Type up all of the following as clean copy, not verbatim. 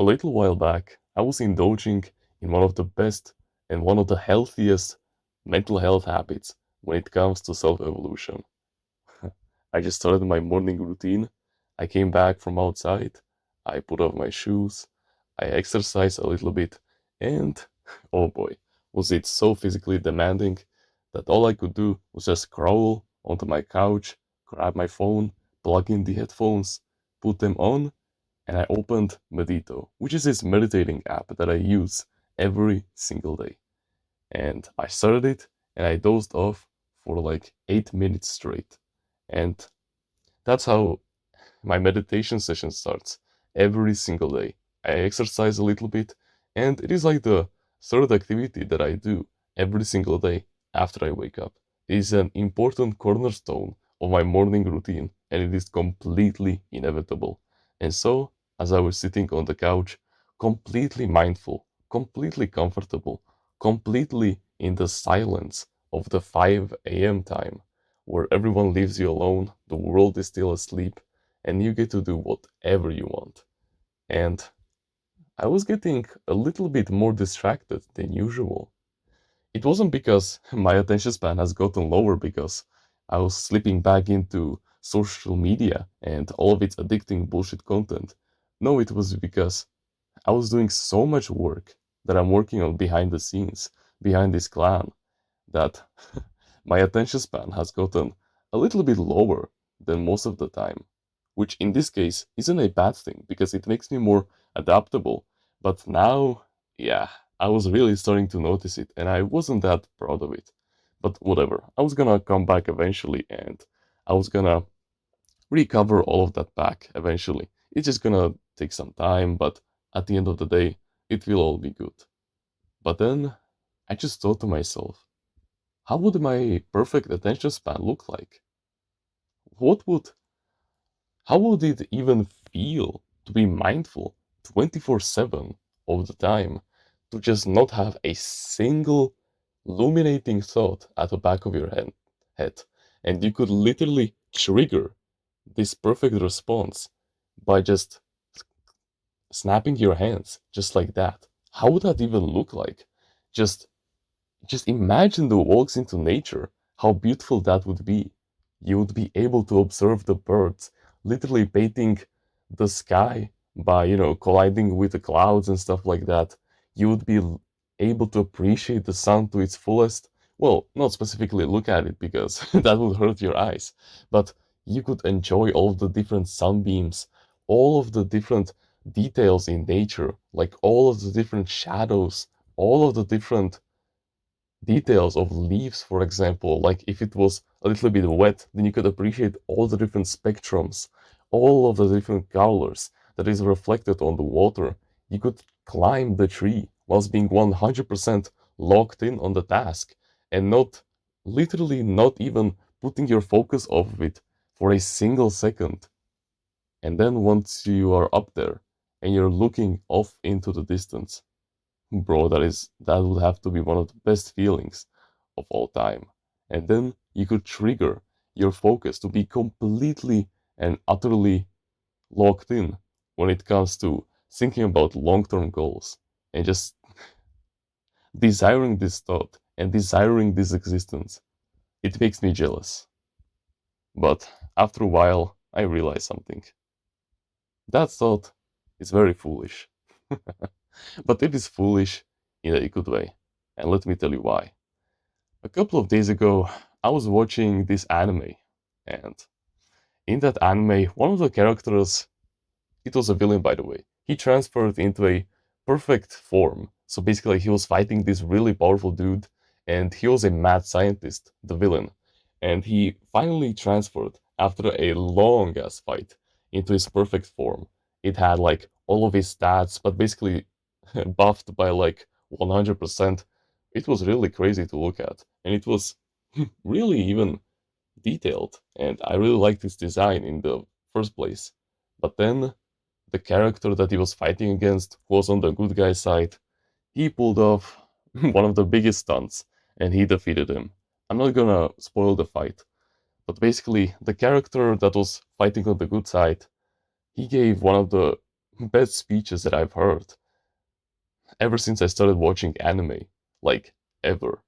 A little while back, I was indulging in one of the best and one of the healthiest mental health habits when it comes to self evolution. I just started my morning routine. I came back from outside. I put off my shoes. I exercised a little bit. And oh boy, was it so physically demanding that all I could do was just crawl onto my couch, grab my phone, plug in the headphones, put them on, and I opened Medito, which is this meditating app that I use every single day. And I started it and I dozed off for like 8 minutes straight. And that's how my meditation session starts every single day. I exercise a little bit, and it is like the third activity that I do every single day after I wake up. It is an important cornerstone of my morning routine, and it is completely inevitable. And so, as I was sitting on the couch, completely mindful, completely comfortable, completely in the silence of the 5 a.m. time, where everyone leaves you alone, the world is still asleep, and you get to do whatever you want. And I was getting a little bit more distracted than usual. It wasn't because my attention span has gotten lower because I was slipping back into social media and all of its addicting bullshit content. No, it was because I was doing so much work that I'm working on behind the scenes, behind this clan, that my attention span has gotten a little bit lower than most of the time, which in this case isn't a bad thing because it makes me more adaptable. But now, yeah, I was really starting to notice it and I wasn't that proud of it. But whatever, I was gonna come back eventually and I was gonna recover all of that back eventually. It's just gonna take some time, but at the end of the day, it will all be good. But then I just thought to myself, how would my perfect attention span look like? What would, how would it even feel to be mindful 24/7 all the time, to just not have a single illuminating thought at the back of your head, and you could literally trigger this perfect response by just snapping your hands just like that. How would that even look like? Just Just imagine the walks into nature, how beautiful that would be. You would be able to observe the birds, literally painting the sky by, colliding with the clouds and stuff like that. You would be able to appreciate the sun to its fullest. Well, not specifically look at it because that would hurt your eyes, but you could enjoy all of the different sunbeams, all of the different details in nature, like all of the different shadows, all of the different details of leaves, for example. Like if it was a little bit wet, then you could appreciate all the different spectrums, all of the different colors that is reflected on the water. You could climb the tree whilst being 100% locked in on the task and not literally not even putting your focus off of it for a single second. And then once you are up there and you're looking off into the distance, bro, that would have to be one of the best feelings of all time. And then you could trigger your focus to be completely and utterly locked in when it comes to thinking about long-term goals and just desiring this thought and desiring this existence. It makes me jealous. But after a while, I realize something. That thought is very foolish. But it is foolish in a good way. And let me tell you why. A couple of days ago, I was watching this anime, and in that anime, one of the characters, it was a villain by the way, he transferred into a perfect form. So basically, he was fighting this really powerful dude, and he was a mad scientist, the villain. And he finally transferred after a long ass fight into his perfect form. It had like all of his stats, but basically buffed by like 100%. It was really crazy to look at, and it was really even detailed, and I really liked his design in the first place. But then the character that he was fighting against, who was on the good guy side, he pulled off one of the biggest stunts, and he defeated him. I'm not gonna spoil the fight, but basically the character that was fighting on the good side, he gave one of the best speeches that I've heard ever since I started watching anime. Like, ever.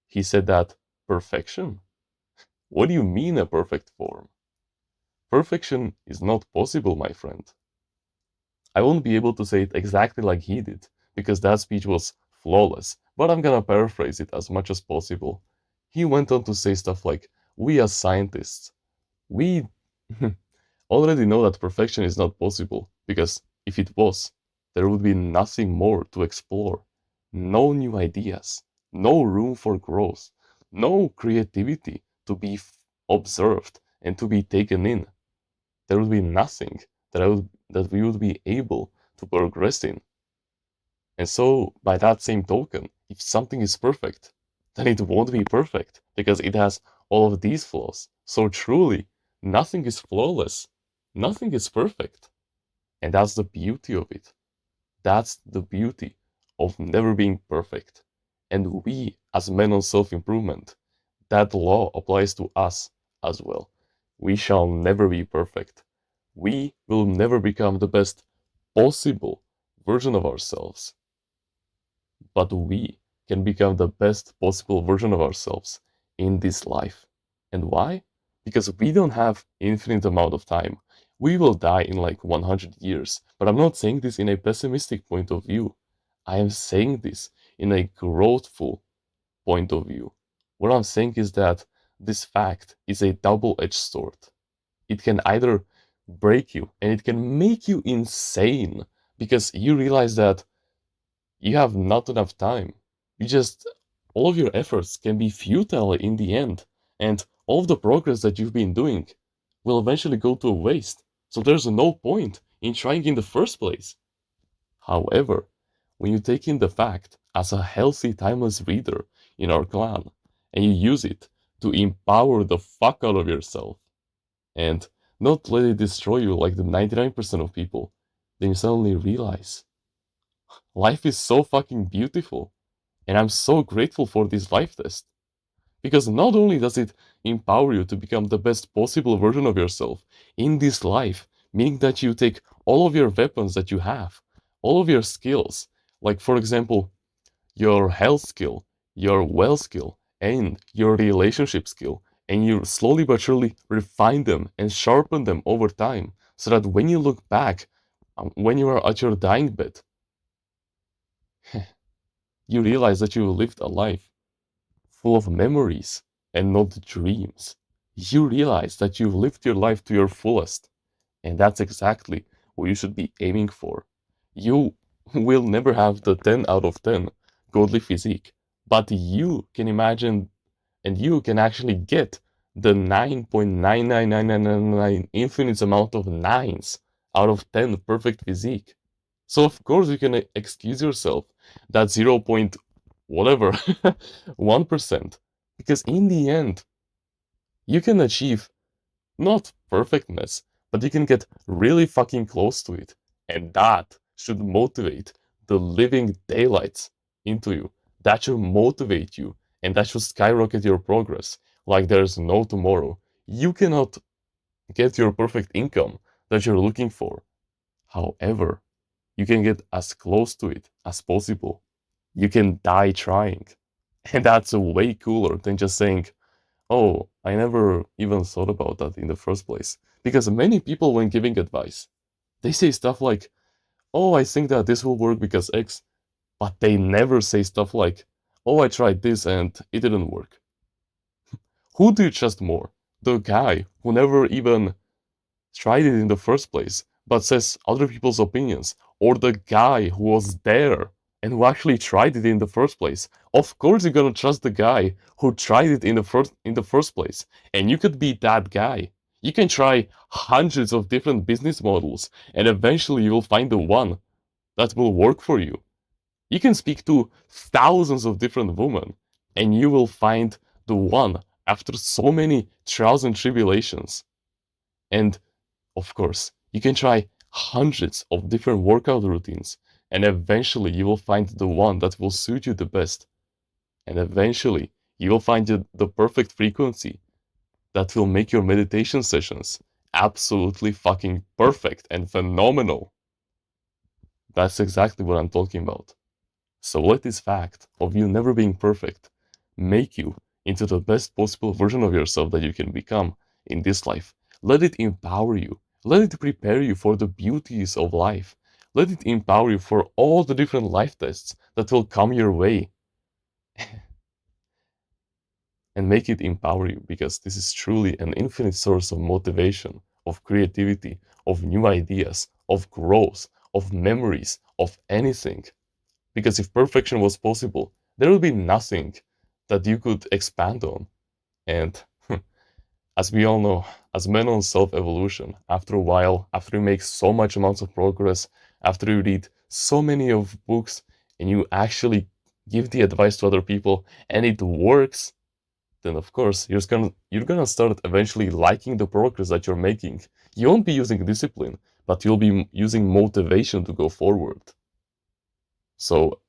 He said that perfection? What do you mean a perfect form? Perfection is not possible, my friend. I won't be able to say it exactly like he did, because that speech was flawless, but I'm gonna paraphrase it as much as possible. He went on to say stuff like, we as scientists, we already know that perfection is not possible, because if it was, there would be nothing more to explore. No new ideas, no room for growth, no creativity to be observed and to be taken in. There would be nothing that we would be able to progress in. And so, by that same token, if something is perfect, then it won't be perfect because it has all of these flaws. So, truly, nothing is flawless, nothing is perfect. And that's the beauty of it. That's the beauty of never being perfect. And we, as men on self improvement, that law applies to us as well. We shall never be perfect. We will never become the best possible version of ourselves. But we can become the best possible version of ourselves in this life. And why? Because we don't have infinite amount of time. We will die in like 100 years. But I'm not saying this in a pessimistic point of view. I am saying this in a growthful point of view. What I'm saying is that this fact is a double-edged sword. It can either break you and it can make you insane because you realize that you have not enough time. You just, all of your efforts can be futile in the end, and all of the progress that you've been doing will eventually go to waste. So there's no point in trying in the first place. However, when you take in the fact as a healthy, timeless reader in our clan, and you use it to empower the fuck out of yourself, and not let it destroy you like the 99% of people, then you suddenly realize life is so fucking beautiful. And I'm so grateful for this life test. Because not only does it empower you to become the best possible version of yourself in this life, meaning that you take all of your weapons that you have, all of your skills, like for example, your health skill, your well skill, and your relationship skill, and you slowly but surely refine them and sharpen them over time, so that when you look back, when you are at your dying bed, you realize that you lived a life full of memories and not dreams. You realize that you've lived your life to your fullest, and that's exactly what you should be aiming for. You will never have the 10 out of 10 godly physique, but you can imagine and you can actually get the 9.99999 infinite amount of nines out of 10 perfect physique. So of course you can excuse yourself that 0. whatever 1%, because in the end you can achieve not perfectness, but you can get really fucking close to it, and that should motivate the living daylights into you. That should motivate you, and that should skyrocket your progress like there's no tomorrow. You cannot get your perfect income that you're looking for. However, you can get as close to it as possible. You can die trying. And that's way cooler than just saying, oh, I never even thought about that in the first place. Because many people, when giving advice, they say stuff like, oh, I think that this will work because X, but they never say stuff like, oh, I tried this and it didn't work. Who do you trust more? The guy who never even tried it in the first place, but says other people's opinions, or the guy who was there and who actually tried it in the first place. Of course you're gonna trust the guy who tried it in the first place. And you could be that guy. You can try hundreds of different business models and eventually you will find the one that will work for you. You can speak to thousands of different women and you will find the one after so many trials and tribulations. And of course, you can try hundreds of different workout routines, and eventually you will find the one that will suit you the best. And eventually, you will find the perfect frequency that will make your meditation sessions absolutely fucking perfect and phenomenal. That's exactly what I'm talking about. So let this fact of you never being perfect make you into the best possible version of yourself that you can become in this life. Let it empower you. Let it prepare you for the beauties of life. Let it empower you for all the different life tests that will come your way. And make it empower you, because this is truly an infinite source of motivation, of creativity, of new ideas, of growth, of memories, of anything. Because if perfection was possible, there would be nothing that you could expand on. And as we all know, as men on self evolution, after a while, after you make so much amounts of progress, after you read so many of books, and you actually give the advice to other people, and it works, then of course you're gonna start eventually liking the progress that you're making. You won't be using discipline, but you'll be using motivation to go forward. So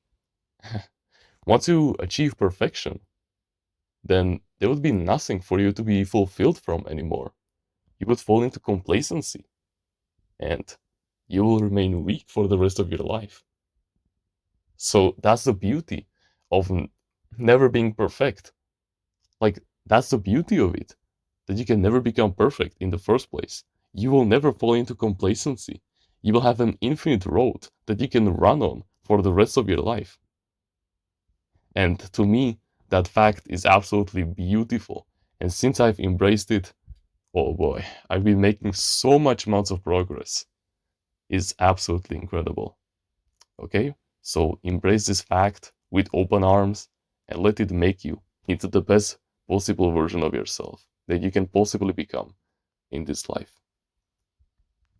once you achieve perfection, then there would be nothing for you to be fulfilled from anymore. You would fall into complacency, and you will remain weak for the rest of your life. So that's the beauty of never being perfect. Like, that's the beauty of it, that you can never become perfect in the first place. You will never fall into complacency. You will have an infinite road that you can run on for the rest of your life. And to me, that fact is absolutely beautiful. And since I've embraced it, oh boy, I've been making so much amounts of progress. It's absolutely incredible. Okay? So embrace this fact with open arms and let it make you into the best possible version of yourself that you can possibly become in this life.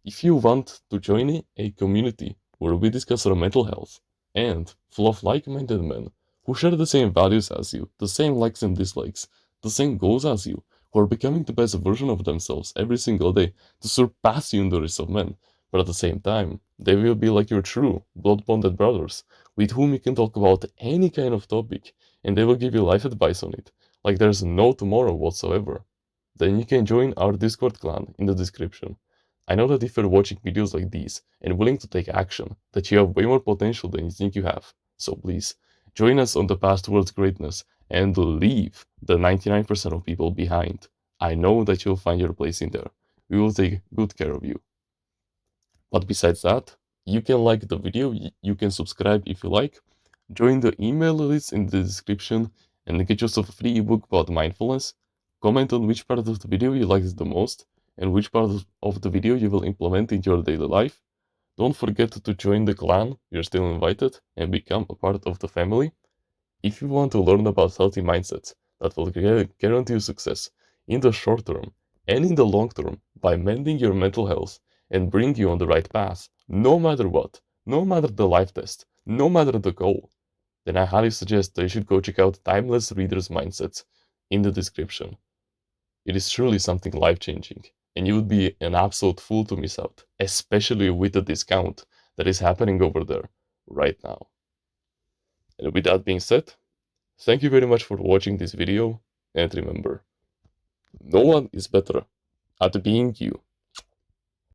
If you want to join a community where we discuss our mental health and full of like-minded men who share the same values as you, the same likes and dislikes, the same goals as you, who are becoming the best version of themselves every single day to surpass you in the race of men, but at the same time, they will be like your true blood-bonded brothers with whom you can talk about any kind of topic and they will give you life advice on it, like there's no tomorrow whatsoever. Then you can join our Discord clan in the description. I know that if you're watching videos like these and willing to take action, that you have way more potential than you think you have. So please, join us on the path towards greatness and leave the 99% of people behind. I know that you'll find your place in there. We will take good care of you. But besides that, you can like the video, you can subscribe if you like, join the email list in the description, and get yourself a free ebook about mindfulness. Comment on which part of the video you liked the most, and which part of the video you will implement in your daily life. Don't forget to join the clan, you're still invited, and become a part of the family. If you want to learn about healthy mindsets that will guarantee you success in the short term and in the long term by mending your mental health and bring you on the right path, no matter what, no matter the life test, no matter the goal, then I highly suggest that you should go check out Timeless Reader's Mindsets in the description. It is truly something life changing, and you would be an absolute fool to miss out, especially with the discount that is happening over there right now. And with that being said, thank you very much for watching this video, and remember, no one is better at being you